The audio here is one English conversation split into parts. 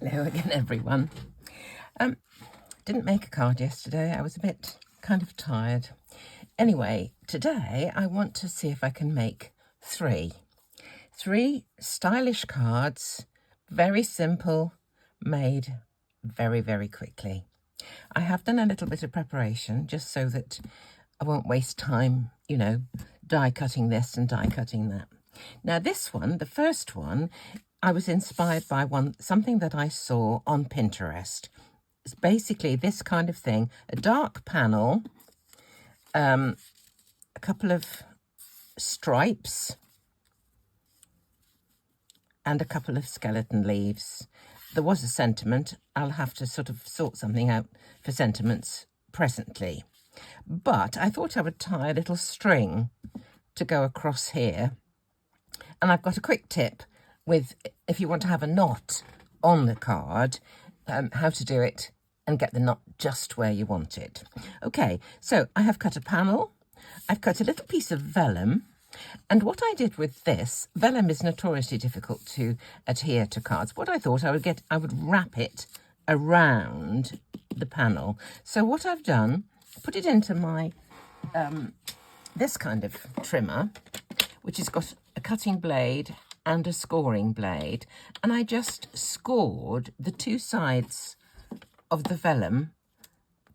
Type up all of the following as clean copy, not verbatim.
Hello again, everyone. Didn't make a card yesterday. I was a bit kind of tired. Anyway, today I want to see if I can make three stylish cards, very simple, made very, very quickly. I have done a little bit of preparation just so that I won't waste time, you know, die cutting this and die cutting that. Now this one, the first one, I was inspired by something that I saw on Pinterest. It's basically this kind of thing, a dark panel, a couple of stripes, and a couple of skeleton leaves. There was a sentiment. I'll have to sort of sort something out for sentiments presently. But I thought I would tie a little string to go across here. And I've got a quick tip with, if you want to have a knot on the card, how to do it and get the knot just where you want it. Okay, so I have cut a panel. I've cut a little piece of vellum. And what I did with this, vellum is notoriously difficult to adhere to cards. What I thought I would wrap it around the panel. So what I've done, put it into my, this kind of trimmer, which has got a cutting blade and a scoring blade. And I just scored the two sides of the vellum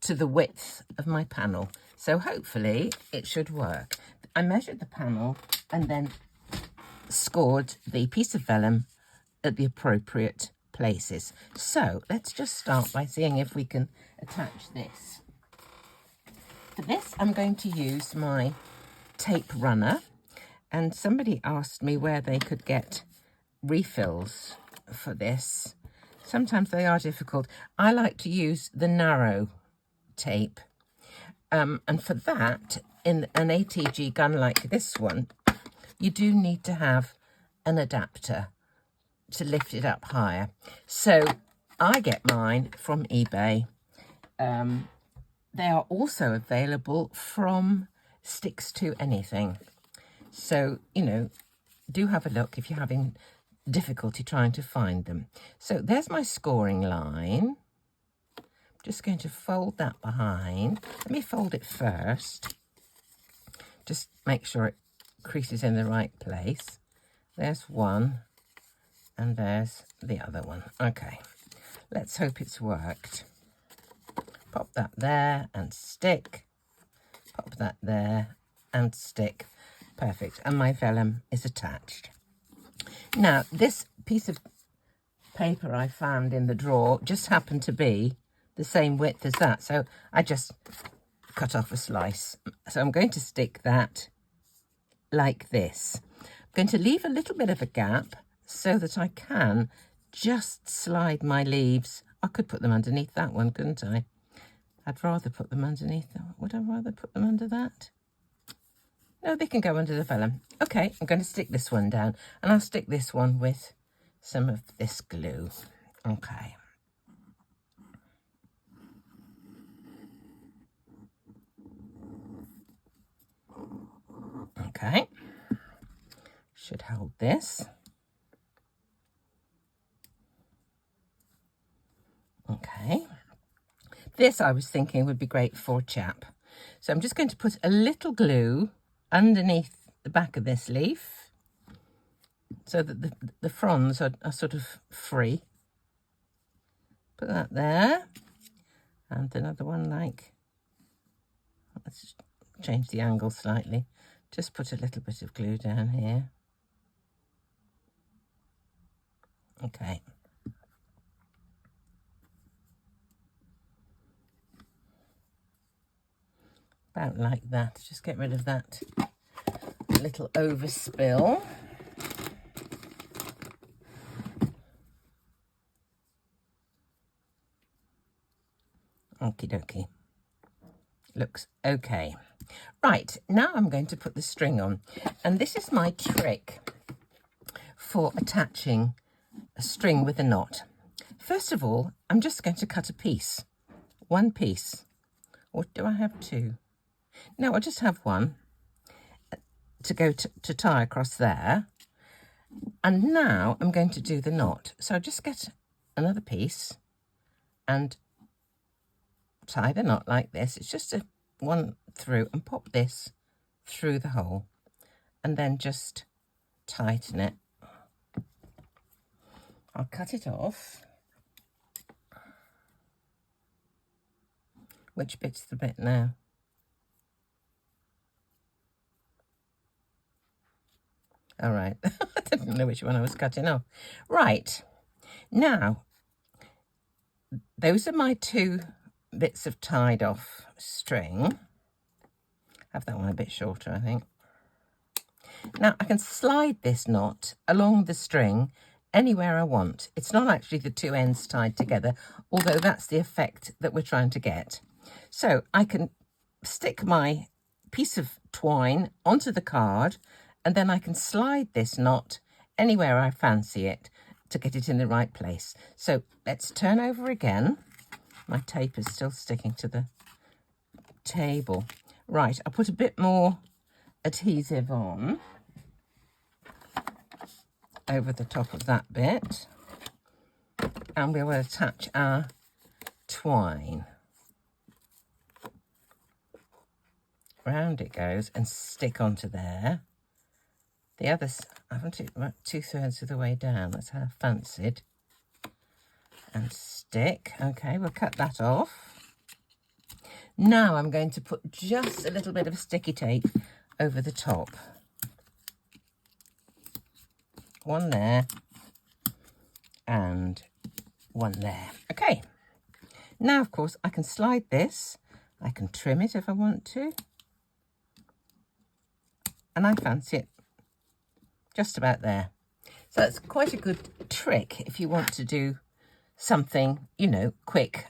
to the width of my panel. So hopefully it should work. I measured the panel and then scored the piece of vellum at the appropriate places. So let's just start by seeing if we can attach this. For this, I'm going to use my tape runner, and somebody asked me where they could get refills for this. Sometimes they are difficult. I like to use the narrow tape, and for that, in an ATG gun like this one, you do need to have an adapter to lift it up higher. So I get mine from eBay. They are also available from Sticks to Anything. So, you know, do have a look if you're having difficulty trying to find them. So there's my scoring line. Just going to fold that behind. Let me fold it first. Just make sure it creases in the right place. There's one, and there's the other one. Okay, let's hope it's worked. Pop that there and stick. Pop that there and stick. Perfect, and my vellum is attached. Now, this piece of paper I found in the drawer just happened to be the same width as that, so I just cut off a slice. So I'm going to stick that like this. I'm going to leave a little bit of a gap so that I can just slide my leaves. I could put them underneath that one, couldn't I? I'd rather put them underneath that. Would I rather put them under that? No, they can go under the vellum. Okay, I'm going to stick this one down, and I'll stick this one with some of this glue. Okay. Okay, should hold this. Okay, this I was thinking would be great for chap. So I'm just going to put a little glue underneath the back of this leaf so that the fronds are sort of free. Put that there, and another one like, let's change the angle slightly. Just put a little bit of glue down here. Okay. About like that. Just get rid of that little overspill. Okie dokie. Looks okay. Right, now I'm going to put the string on. And this is my trick for attaching a string with a knot. First of all, I'm just going to cut a piece. One piece. Or do I have two? No, I just have one to go to tie across there. And now I'm going to do the knot. So just get another piece and tie the knot like this. It's just a one through, and pop this through the hole and then just tighten it. I'll cut it off. Which bit's the bit now? All right. I didn't know which one I was cutting off. Right. Now, those are my two bits of tied off string. Have that one a bit shorter, I think. Now, I can slide this knot along the string anywhere I want. It's not actually the two ends tied together, although that's the effect that we're trying to get. So I can stick my piece of twine onto the card, and then I can slide this knot anywhere I fancy it to get it in the right place. So let's turn over again. My tape is still sticking to the table. Right, I'll put a bit more adhesive on over the top of that bit, and we will attach our twine. Round it goes and stick onto there. The others, I haven't it about 2/3 of the way down. That's how I fancied. And stick. Okay, we'll cut that off. Now I'm going to put just a little bit of sticky tape over the top. One there and one there. Okay. Now, of course, I can slide this. I can trim it if I want to. And I fancy it just about there. So that's quite a good trick if you want to do something, you know, quick.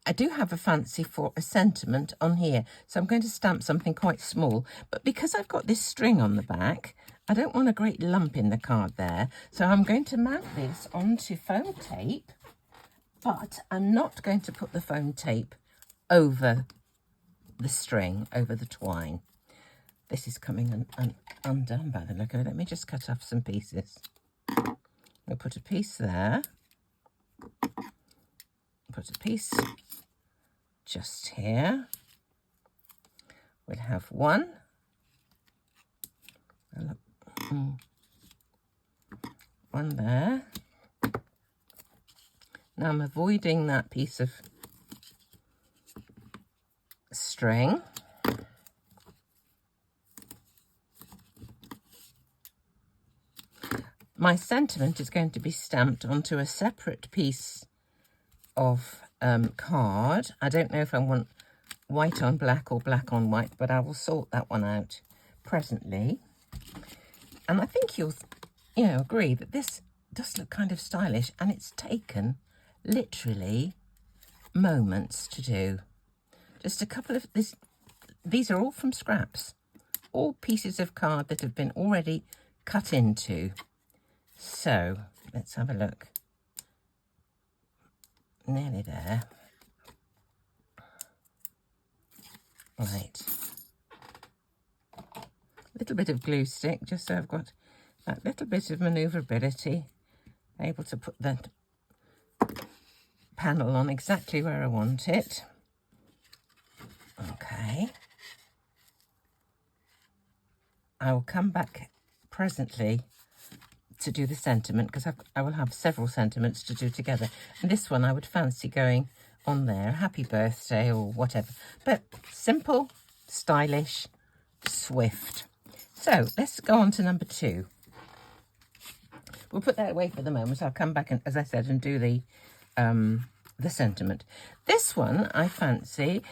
I do have a fancy for a sentiment on here, so I'm going to stamp something quite small, but because I've got this string on the back, I don't want a great lump in the card there, so I'm going to mount this onto foam tape, but I'm not going to put the foam tape over the string, over the twine. This is coming undone by the look of it. Let me just cut off some pieces. We'll put a piece there. Put a piece just here. We'll have one. One there. Now I'm avoiding that piece of string. My sentiment is going to be stamped onto a separate piece of card. I don't know if I want white on black or black on white, but I will sort that one out presently. And I think you'll, agree that this does look kind of stylish, and it's taken literally moments to do. Just a couple of these are all from scraps, all pieces of card that have been already cut into. So let's have a look. Nearly there. Right. A little bit of glue stick, just so I've got that little bit of manoeuvrability, able to put that panel on exactly where I want it. Okay. I will come back presently to do the sentiment, because I will have several sentiments to do together, and this one I would fancy going on there, happy birthday or whatever, but simple, stylish, swift. So let's go on to number 2. We'll put that away for the moment. I'll come back and, as I said, and do the sentiment. This one I fancy.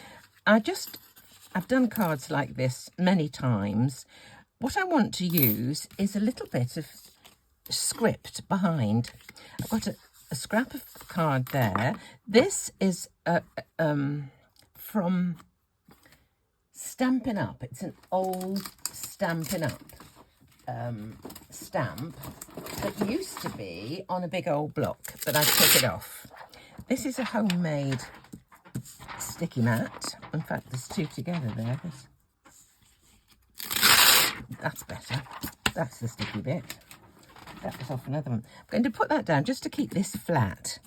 I've done cards like this many times. What I want to use is a little bit of script behind. I've got a scrap of card there. This is from Stampin Up. It's an old Stampin Up stamp that used to be on a big old block, but I took it off. This is a homemade sticky mat. In fact, there's 2 together there. That's better. That's the sticky bit. that was off another one. I'm going to put that down just to keep this flat,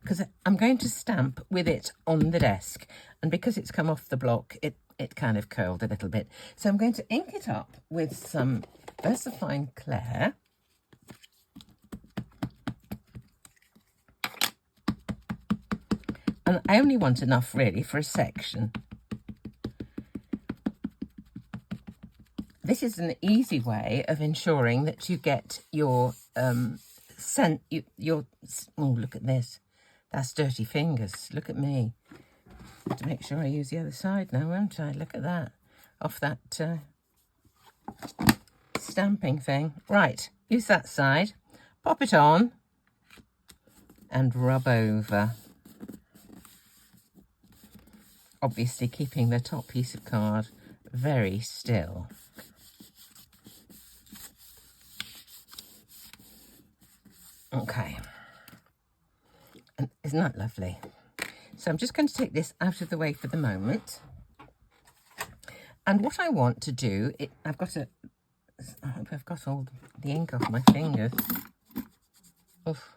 because I'm going to stamp with it on the desk, and because it's come off the block, it kind of curled a little bit. So I'm going to ink it up with some VersaFine Clair. And I only want enough really for a section. This is an easy way of ensuring that you get your oh, look at this. That's dirty fingers. Look at me. To make sure I use the other side now, won't I? Look at that. Off that stamping thing. Right, use that side. Pop it on and rub over. Obviously keeping the top piece of card very still. Okay. And isn't that lovely? So I'm just going to take this out of the way for the moment. And what I want to do, I hope I've got all the ink off my fingers. Oof.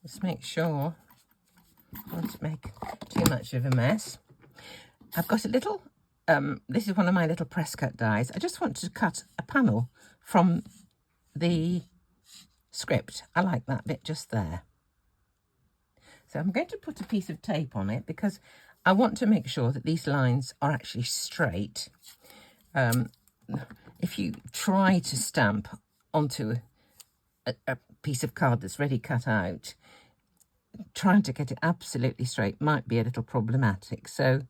Just make sure I don't make too much of a mess. I've got a little, this is one of my little press cut dies. I just want to cut a panel from the script. I like that bit just there. So I'm going to put a piece of tape on it because I want to make sure that these lines are actually straight. If you try to stamp onto a piece of card that's ready cut out, trying to get it absolutely straight might be a little problematic. So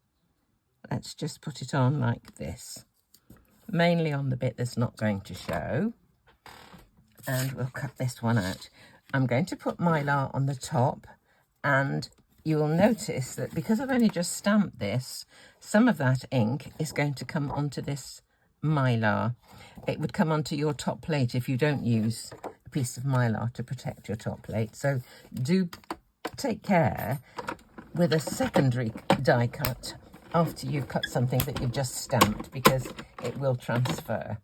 let's just put it on like this, mainly on the bit that's not going to show. And we'll cut this one out. I'm going to put Mylar on the top, and you will notice that because I've only just stamped this, some of that ink is going to come onto this Mylar. It would come onto your top plate if you don't use a piece of Mylar to protect your top plate. So do take care with a secondary die cut after you've cut something that you've just stamped, because it will transfer.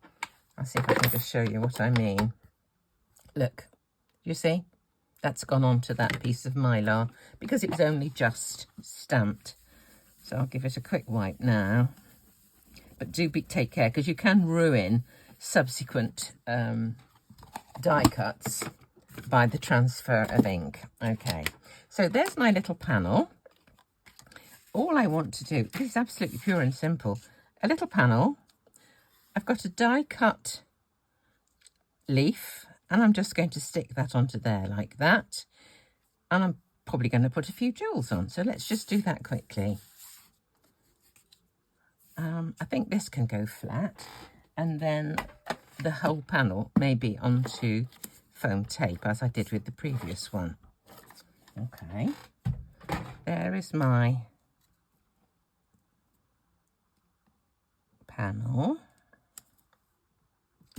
I'll see if I can just show you what I mean. Look, you see? That's gone onto that piece of Mylar because it was only just stamped. So I'll give it a quick wipe now. But do take care, because you can ruin subsequent die cuts by the transfer of ink. Okay, so there's my little panel. All I want to do, this is absolutely pure and simple, a little panel. I've got a die cut leaf, and I'm just going to stick that onto there like that. And I'm probably going to put a few jewels on. So let's just do that quickly. I think this can go flat. And then the whole panel may be onto foam tape, as I did with the previous one. Okay. There is my panel.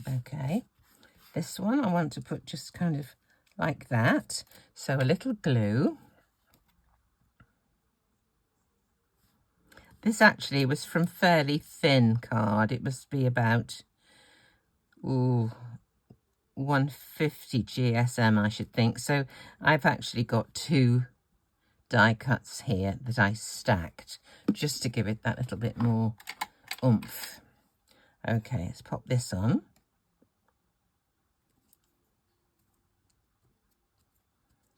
Okay. This one I want to put just kind of like that. So a little glue. This actually was from fairly thin card. It must be about 150 GSM, I should think. So I've actually got 2 die cuts here that I stacked just to give it that little bit more oomph. Okay, let's pop this on.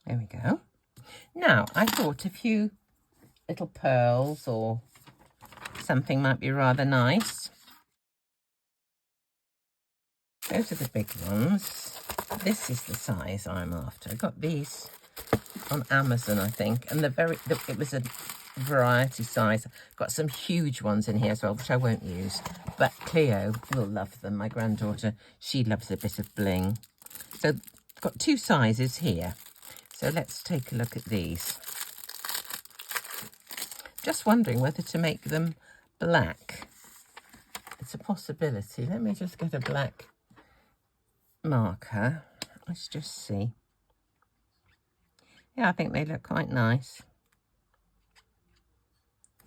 There we go. Now, I thought a few little pearls or something might be rather nice. Those are the big ones. This is the size I'm after. I got these on Amazon, I think, and it was a variety size. Got some huge ones in here as well, which I won't use, but Cleo will love them. My granddaughter, she loves a bit of bling. So I've got 2 sizes here. So let's take a look at these. Just wondering whether to make them black. It's a possibility. Let me just get a black marker. Let's just see. Yeah, I think they look quite nice.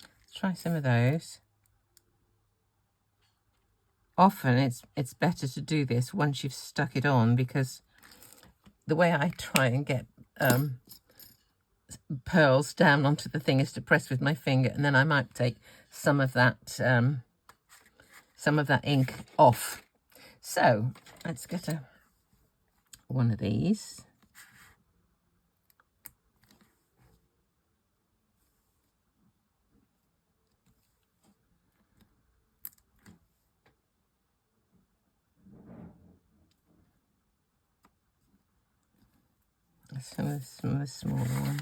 Let's try some of those. often it's better to do this once you've stuck it on, because the way I try and get pearls down onto the thing is to press with my finger, and then I might take some of that ink off. So let's get one of these. Some of the smaller ones.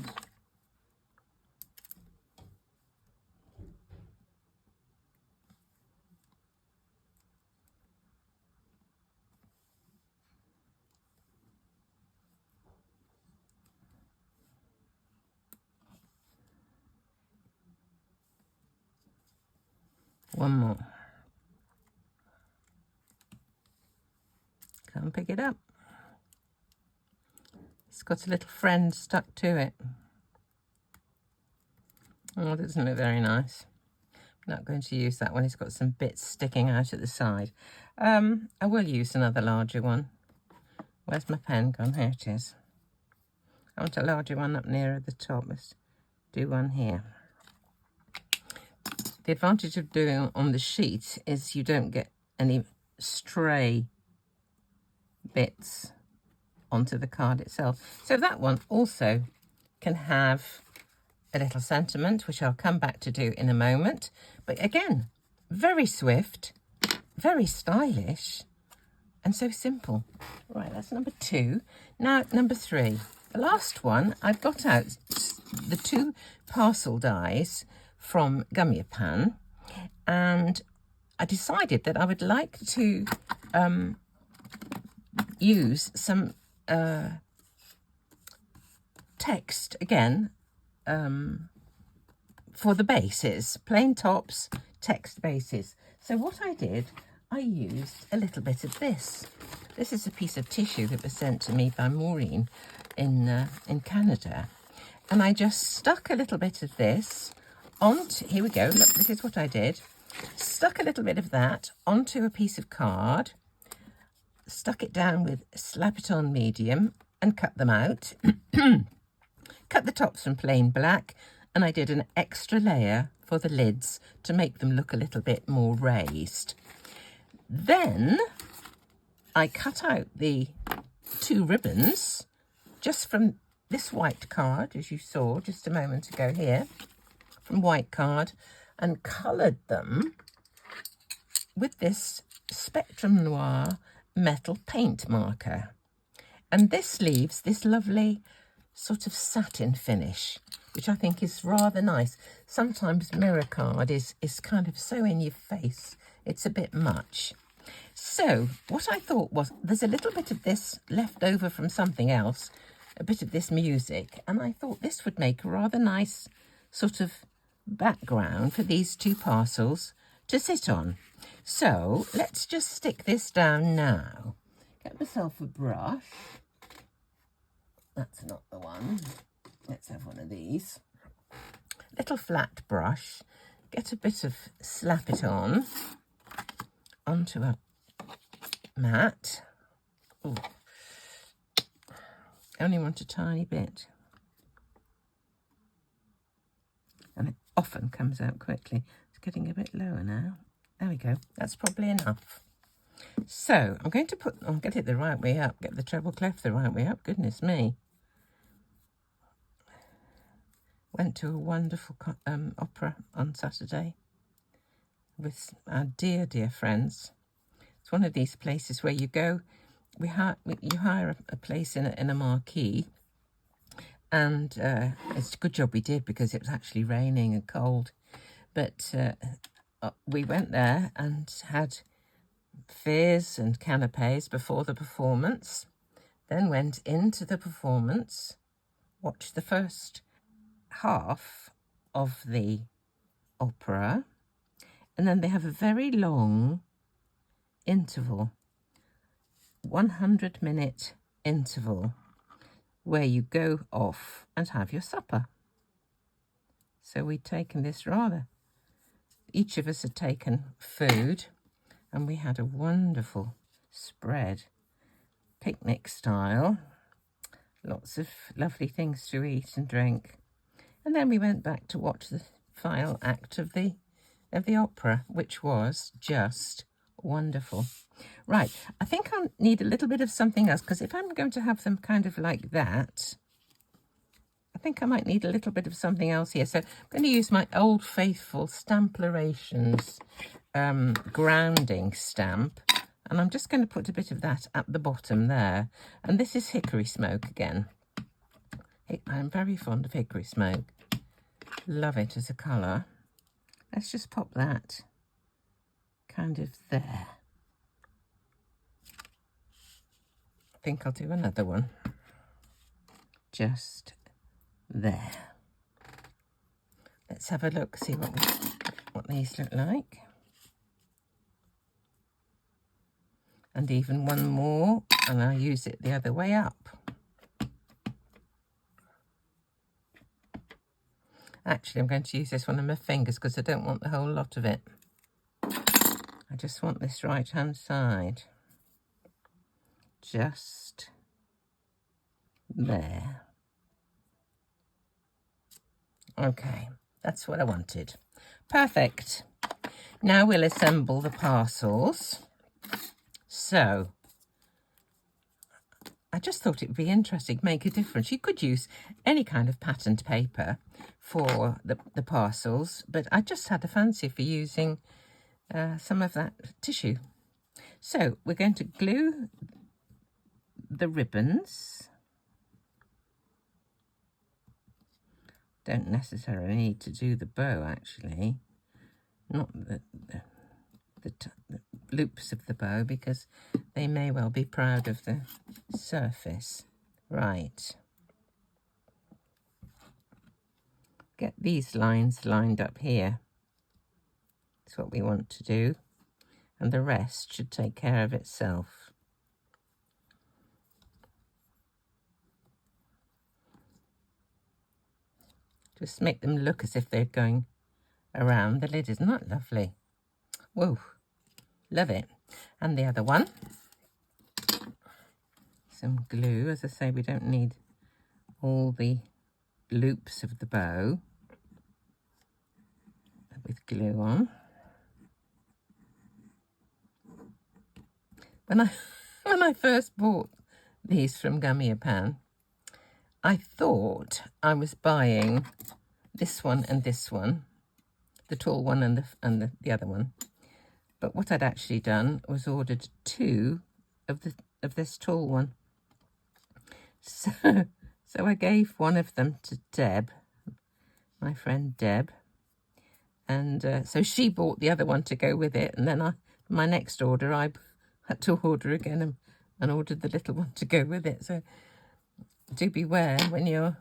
One more. Can't pick it up. It's got a little friend stuck to it. Oh, that doesn't look very nice. I'm not going to use that one. It's got some bits sticking out at the side. I will use another larger one. Where's my pen gone? Here it is. I want a larger one up nearer the top. Let's do one here. The advantage of doing it on the sheet is you don't get any stray bits onto the card itself. So that one also can have a little sentiment, which I'll come back to do in a moment. But again, very swift, very stylish, and so simple. Right, that's number 2. Now, number 3. The last one, I've got out the 2 parcel dies from Gummiapan, and I decided that I would like to use some text again for the bases, plain tops, text bases. So what I did, I used a little bit of this. This is a piece of tissue that was sent to me by Maureen in Canada, and I just stuck a little bit of this onto, here we go, look, this is what I did. Stuck a little bit of that onto a piece of card, stuck it down with Slap It On medium and cut them out. Cut the tops from plain black, and I did an extra layer for the lids to make them look a little bit more raised. Then I cut out the 2 ribbons just from this white card, as you saw just a moment ago here, from white card, and coloured them with this Spectrum Noir metal paint marker. And this leaves this lovely sort of satin finish, which I think is rather nice. Sometimes mirror card is kind of so in your face, it's a bit much. So what I thought was, there's a little bit of this left over from something else, a bit of this music, and I thought this would make a rather nice sort of background for these 2 parcels to sit on. So let's just stick this down now. Get myself a brush. That's not the one. Let's have one of these. Little flat brush. Get a bit of Slap It On onto a mat. Ooh. Only want a tiny bit. And it often comes out quickly. It's getting a bit lower now. There we go. That's probably enough. So I'm going to I'll get it the right way up. Get the treble clef the right way up. Goodness me. Went to a wonderful opera on Saturday with our dear, dear friends. It's one of these places where you go, you hire a place in a marquee, and it's a good job we did, because it was actually raining and cold. But we went there and had fizz and canapes before the performance, then went into the performance, watched the first half of the opera, and then they have a very long interval, 100-minute interval, where you go off and have your supper. So we'd taken this rather, each of us had taken food, and we had a wonderful spread, picnic style, lots of lovely things to eat and drink. And then we went back to watch the final act of the opera, which was just wonderful. Right, I think I'll need a little bit of something else, because if I'm going to have them kind of like that, I think I might need a little bit of something else here. So I'm going to use my old faithful Stamplorations grounding stamp, and I'm just going to put a bit of that at the bottom there. And this is Hickory Smoke again. I'm very fond of Hickory Smoke. Love it as a colour. Let's just pop that kind of there. I think I'll do another one. Just there. Let's have a look, see what these look like. And even one more, and I'll use it the other way up. Actually, I'm going to use this one on my fingers because I don't want the whole lot of it. I just want this right-hand side. Just there. Okay, that's what I wanted. Perfect. Now we'll assemble the parcels. So, I just thought it would be interesting, make a difference. You could use any kind of patterned paper for the parcels, but I just had a fancy for using some of that tissue. So, we're going to glue the ribbons. Don't necessarily need to do the bow, actually. Not the loops of the bow, because they may well be proud of the surface. Right. Get these lines lined up here. That's what we want to do. And the rest should take care of itself. Just make them look as if they're going around the lid. Isn't that lovely? Whoa, love it. And the other one. Some glue. As I say, we don't need all the loops of the bow with glue on. When I first bought these from Gummiapan, I thought I was buying this one and this one, the tall one and the other one. But what I'd actually done was ordered two of this tall one. So I gave one of them to Deb, my friend Deb, and so she bought the other one to go with it. And then my next order, I had to order again and ordered the little one to go with it. So do beware when you're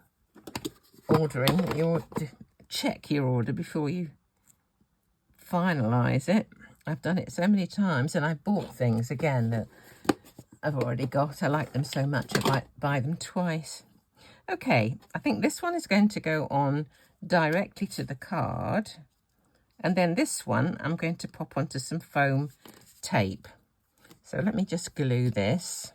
ordering that you check your order before you finalise it. I've done it so many times, and I bought things again that I've already got. I like them so much I buy them twice. Okay, I think this one is going to go on directly to the card, and then this one I'm going to pop onto some foam tape. So let me just glue this.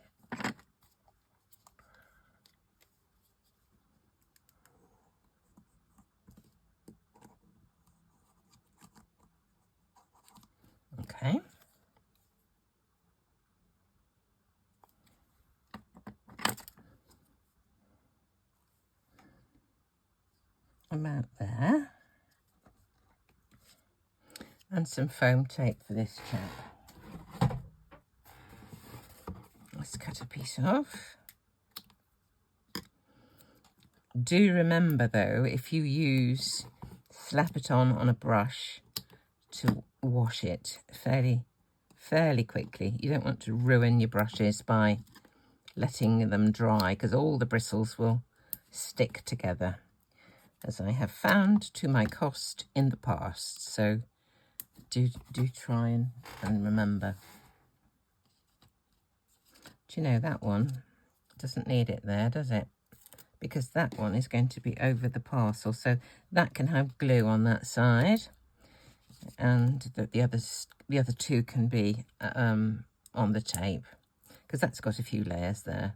Okay. About there. And some foam tape for this chap. Let's cut a piece off. Do remember though, if you slap it on a brush to wash it fairly quickly. You don't want to ruin your brushes by letting them dry, because all the bristles will stick together, as I have found to my cost in the past. So do try and remember. Do you know that one doesn't need it there, does it? Because that one is going to be over the parcel, so that can have glue on that side. and that the other two can be on the tape, because that's got a few layers there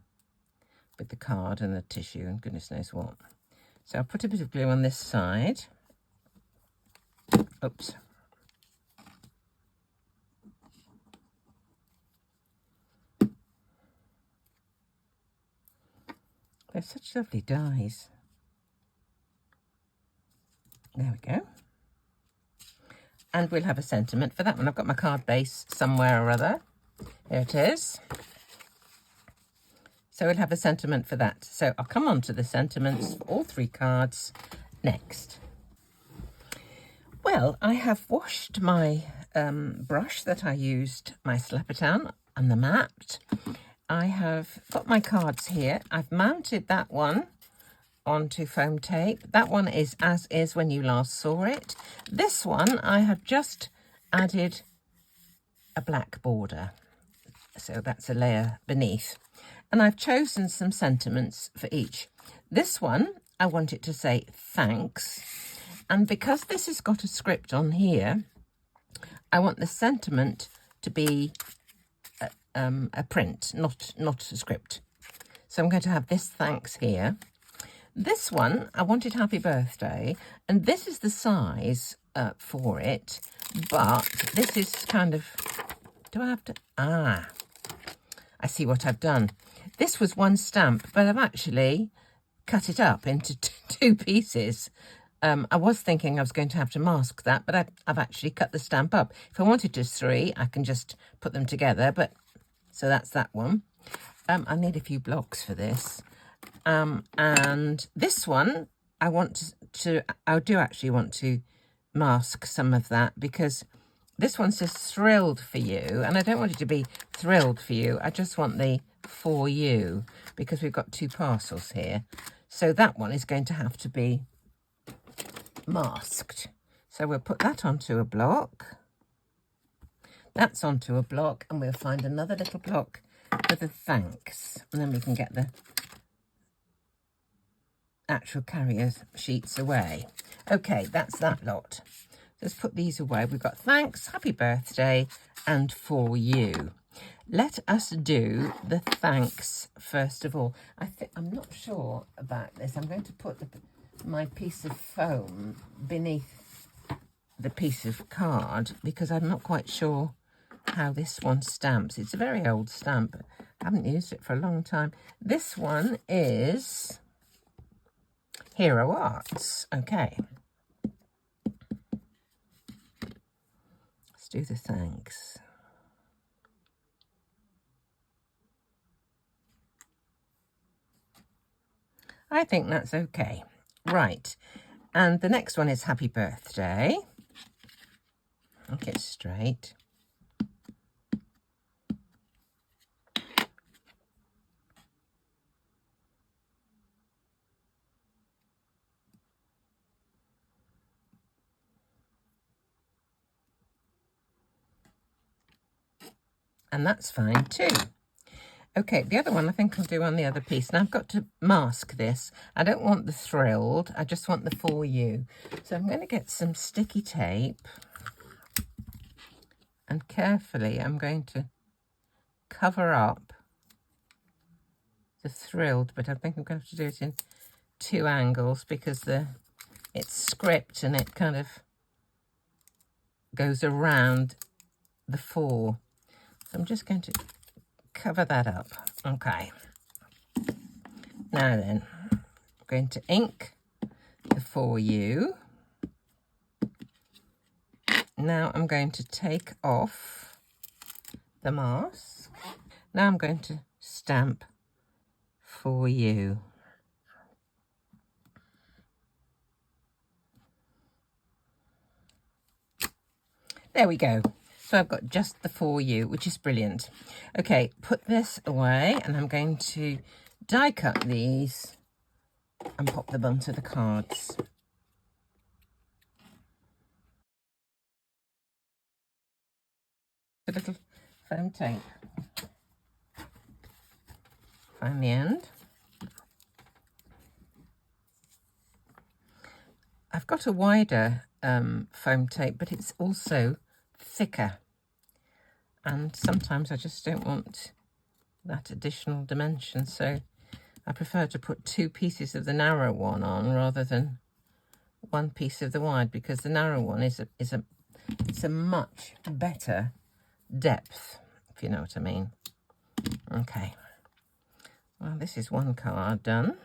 with the card and the tissue and goodness knows what. So I'll put a bit of glue on this side. Oops. They're such lovely dies. There we go. And we'll have a sentiment for that one. I've got my card base somewhere or other. Here it is. So we'll have a sentiment for that. So I'll come on to the sentiments for all 3 cards next. Well, I have washed my brush that I used, my Slappertown and the matte. I have got my cards here. I've mounted that one onto foam tape. That one is as is when you last saw it. This one I have just added a black border. So that's a layer beneath. And I've chosen some sentiments for each. This one, I want it to say thanks. And because this has got a script on here, I want the sentiment to be a print, not a script. So I'm going to have this thanks here. This one, I wanted happy birthday, and this is the size for it, but this is kind of, do I have to, I see what I've done. This was one stamp, but I've actually cut it up into 2 pieces. I was thinking I was going to have to mask that, but I've actually cut the stamp up. If I wanted to 3, I can just put them together, but so that's that one. I need a few blocks for this. And this one, I do actually want to mask some of that, because this one says thrilled for you, and I don't want it to be thrilled for you. I just want the for you, because we've got 2 parcels here. So that one is going to have to be masked. So we'll put that onto a block. That's onto a block, and we'll find another little block for the thanks, and then we can get the actual carrier sheets away. Okay, that's that lot. Let's put these away. We've got thanks, happy birthday, and for you. Let us do the thanks first of all. I'm not sure about this. I'm going to put my piece of foam beneath the piece of card, because I'm not quite sure how this one stamps. It's a very old stamp. I haven't used it for a long time. This one is Hero Arts. Okay. Let's do the thanks. I think that's okay. Right. And the next one is happy birthday. I'll get straight. And that's fine too. Okay, the other one I think I'll do on the other piece. Now I've got to mask this. I don't want the thrilled, I just want the for you. So I'm going to get some sticky tape, and carefully I'm going to cover up the thrilled, but I think I'm going to have to do it in 2 angles, because it's script and it kind of goes around the 4. So I'm just going to cover that up. Okay. Now then, I'm going to ink the for you. Now I'm going to take off the mask. Now I'm going to stamp for you. There we go. So I've got just the for you, which is brilliant. Okay, put this away, and I'm going to die cut these and pop them onto the cards. A little foam tape. Find the end. I've got a wider foam tape, but it's also thicker. And sometimes I just don't want that additional dimension, so I prefer to put 2 pieces of the narrow one on rather than 1 piece of the wide, because the narrow one is a much better depth, if you know what I mean. Okay, well, this is 1 card done.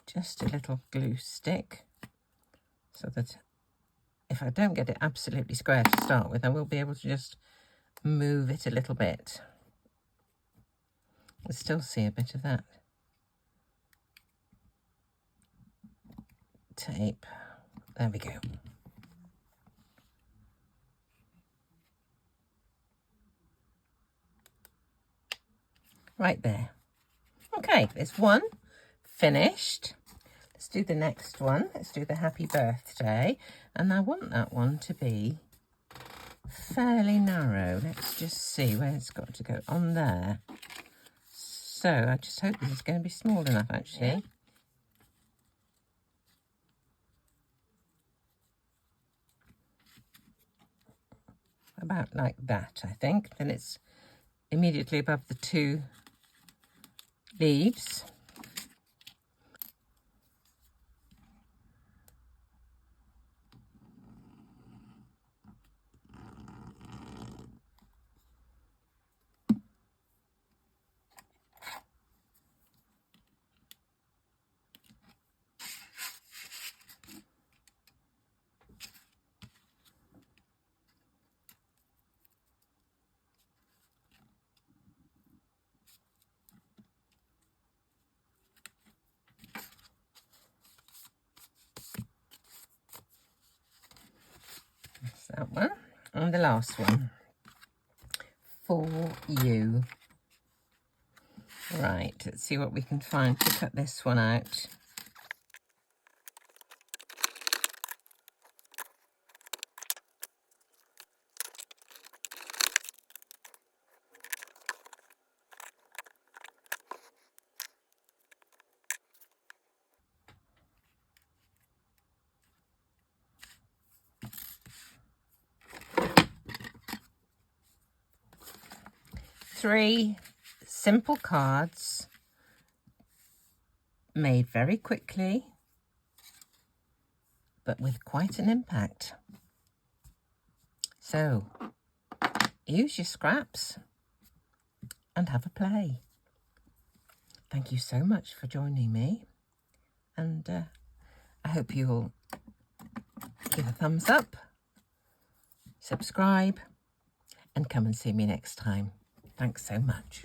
Just a little glue stick so that if I don't get it absolutely square to start with, I will be able to just move it a little bit. I still see a bit of that tape. There we go. Right there. Okay, there's 1 finished. Let's do the next one. Let's do the happy birthday. And I want that one to be fairly narrow. Let's just see where it's got to go. On there. So I just hope this is going to be small enough, actually. Yeah. About like that, I think. Then it's immediately above the 2 leaves. That one, and the last one for you. Right, let's see what we can find to cut this one out. Three simple cards made very quickly, but with quite an impact. So use your scraps and have a play. Thank you so much for joining me, and I hope you'll give a thumbs up, subscribe, and come and see me next time. Thanks so much.